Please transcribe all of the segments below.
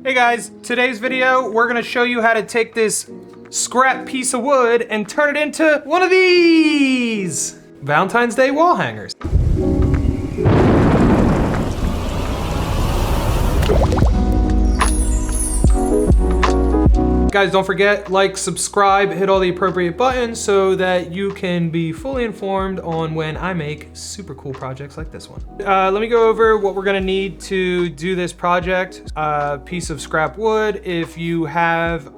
Hey guys, today's video, we're gonna show you how to take this scrap piece of wood and turn it into one of these Valentine's Day wall hangers. Guys, don't forget, like, subscribe, hit all the appropriate buttons so that you can be fully informed on when I make super cool projects like this one. Let me go over what we're gonna need to do this project. A piece of scrap wood. If you have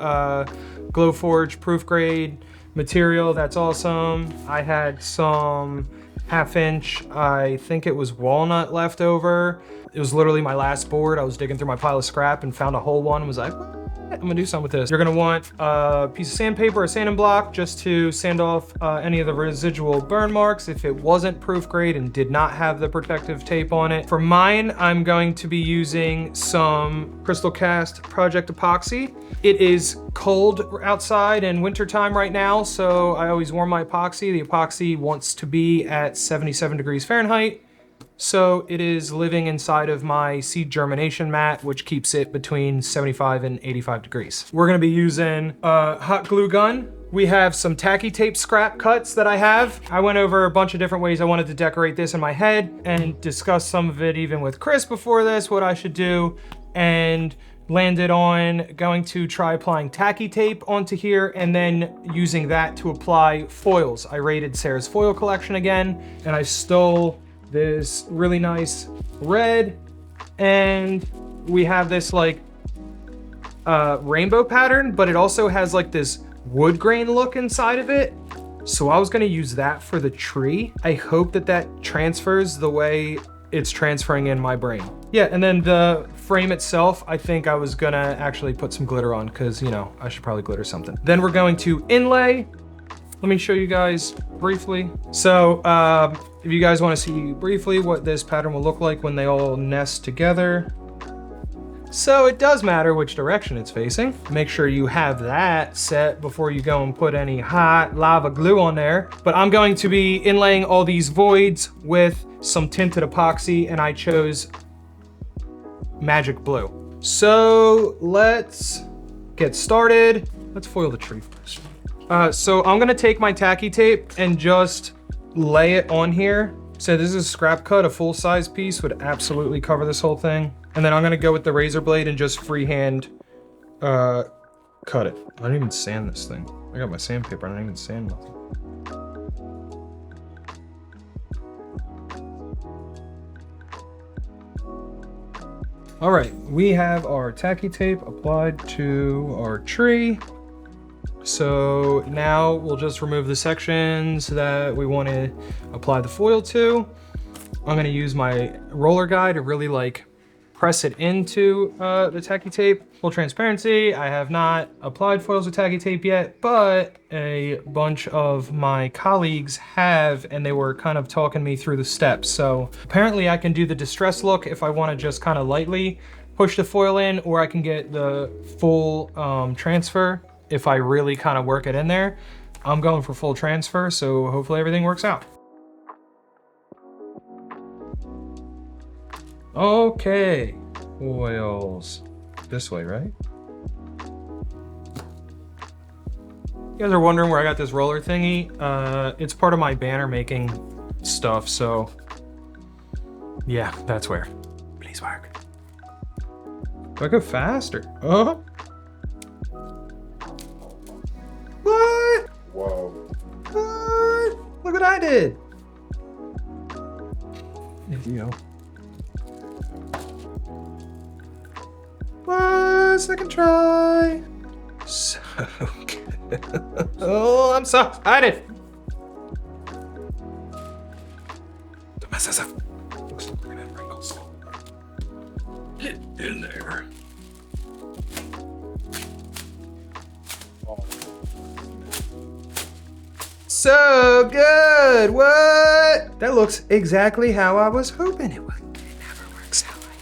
Glowforge proof grade material, that's awesome. I had some 1/2 inch, I think it was walnut left over. It was literally my last board. I was digging through my pile of scrap and found a whole one and was like, I'm gonna do something with this. You're gonna want a piece of sandpaper, a sanding block, just to sand off any of the residual burn marks if it wasn't proof grade and did not have the protective tape on it. For mine, I'm going to be using some Crystal Cast Project Epoxy. It is cold outside and wintertime right now, so I always warm my epoxy. The epoxy wants to be at 77 degrees Fahrenheit. So it is living inside of my seed germination mat, which keeps it between 75 and 85 degrees. We're gonna be using a hot glue gun. We have some Tacky-Tape scrap cuts that I have. I went over a bunch of different ways I wanted to decorate this in my head and discussed some of it even with Chris before this, what I should do, and landed on going to try applying Tacky-Tape onto here and then using that to apply foils. I raided Sarah's foil collection again, and I stole this really nice red, and we have this like rainbow pattern, but it also has like this wood grain look inside of it. So I was gonna use that for the tree. I hope that that transfers the way it's transferring in my brain. Yeah, and then the frame itself, I think I was gonna actually put some glitter on because, you know, I should probably glitter something. Then we're going to inlay. Let me show you guys briefly. So if you guys want to see briefly what this pattern will look like when they all nest together. So it does matter which direction it's facing. Make sure you have that set before you go and put any hot lava glue on there. But I'm going to be inlaying all these voids with some tinted epoxy, and I chose Magic Blue. So let's get started. Let's foil the tree first. So I'm gonna take my Tacky-Tape and just lay it on here. So this is a scrap cut, a full-size piece would absolutely cover this whole thing. And then I'm gonna go with the razor blade and just freehand cut it. I didn't even sand this thing. I got my sandpaper, I didn't even sand nothing. All right, we have our Tacky-Tape applied to our tree. So now we'll just remove the sections that we want to apply the foil to. I'm gonna use my roller guide to really like press it into the Tacky-Tape. Full transparency, I have not applied foils with Tacky-Tape yet, but a bunch of my colleagues have, and they were kind of talking me through the steps. So apparently I can do the distress look if I want to just kind of lightly push the foil in, or I can get the full transfer if I really kind of work it in there. I'm going for full transfer, so hopefully everything works out. Okay, foils. This way, right? You guys are wondering where I got this roller thingy. It's part of my banner making stuff, so yeah, that's where. Please work. Do I go faster? What? Whoa. What? Look what I did. You know. What? Second try. So good. Oh, I'm so excited. Don't mess this up. Looks like we're gonna have wrinkles. Get in there. So good, what? That looks exactly how I was hoping it would. It never works out like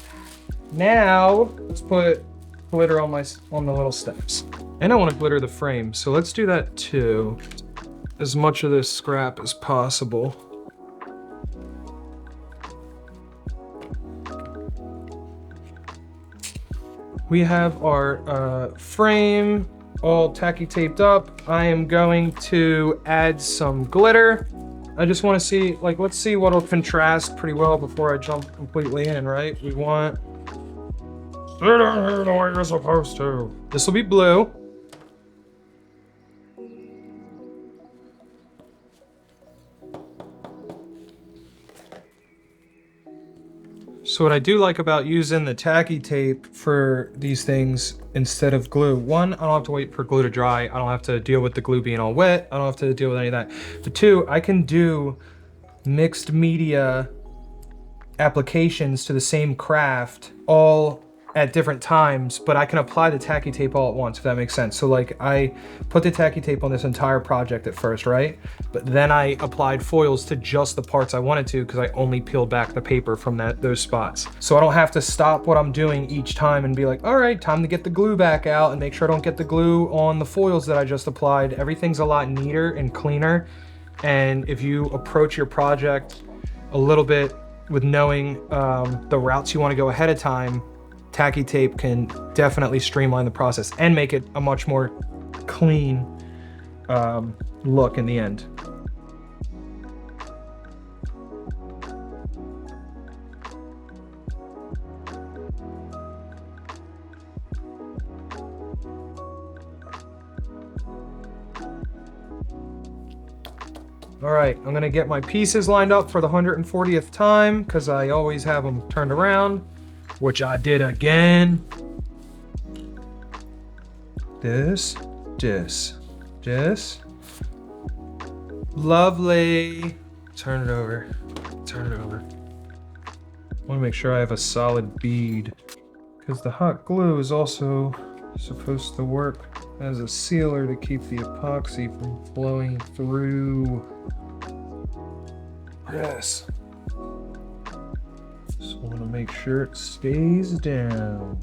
that. Now, let's put glitter on the little steps. And I want to glitter the frame, so let's do that too. As much of this scrap as possible. We have our frame all tacky taped up. I am going to add some glitter. I just want to see, like, let's see what'll contrast pretty well before I jump completely in, right? We want, sit down here the way you're supposed to. This will be blue. So what I do like about using the tacky tape for these things instead of glue, one, I don't have to wait for glue to dry. I don't have to deal with the glue being all wet. I don't have to deal with any of that. But two, I can do mixed media applications to the same craft all at different times, but I can apply the tacky tape all at once, if that makes sense. So like I put the tacky tape on this entire project at first, right? But then I applied foils to just the parts I wanted to because I only peeled back the paper from those spots. So I don't have to stop what I'm doing each time and be like, all right, time to get the glue back out and make sure I don't get the glue on the foils that I just applied. Everything's a lot neater and cleaner. And if you approach your project a little bit with knowing the routes you want to go ahead of time, tacky tape can definitely streamline the process and make it a much more clean look in the end. All right, I'm gonna get my pieces lined up for the 140th time because I always have them turned around, which I did again. This. Lovely. Turn it over. I wanna make sure I have a solid bead because the hot glue is also supposed to work as a sealer to keep the epoxy from flowing through. Yes. Just want to make sure it stays down.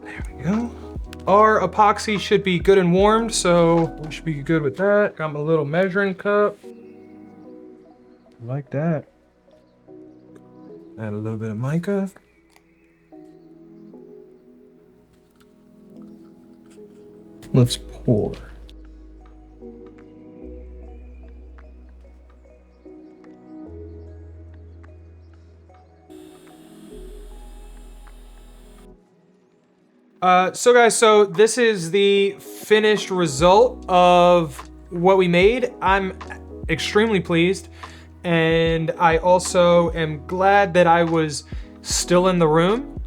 There we go. Our epoxy should be good and warmed, so we should be good with that. Got my little measuring cup. Like that. Add a little bit of mica. Let's pour. So guys, so this is the finished result of what we made. I'm extremely pleased, and I also am glad that I was still in the room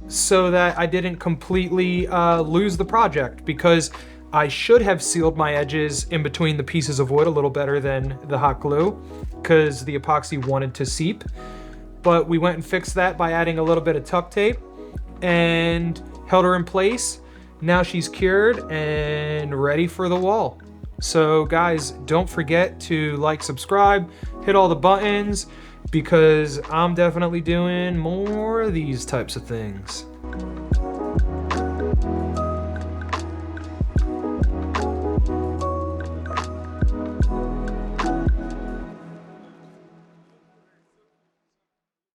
so that I didn't completely lose the project, because I should have sealed my edges in between the pieces of wood a little better than the hot glue because the epoxy wanted to seep. But we went and fixed that by adding a little bit of tuck tape and held her in place. Now she's cured and ready for the wall. So guys, don't forget to like, subscribe, hit all the buttons, because I'm definitely doing more of these types of things.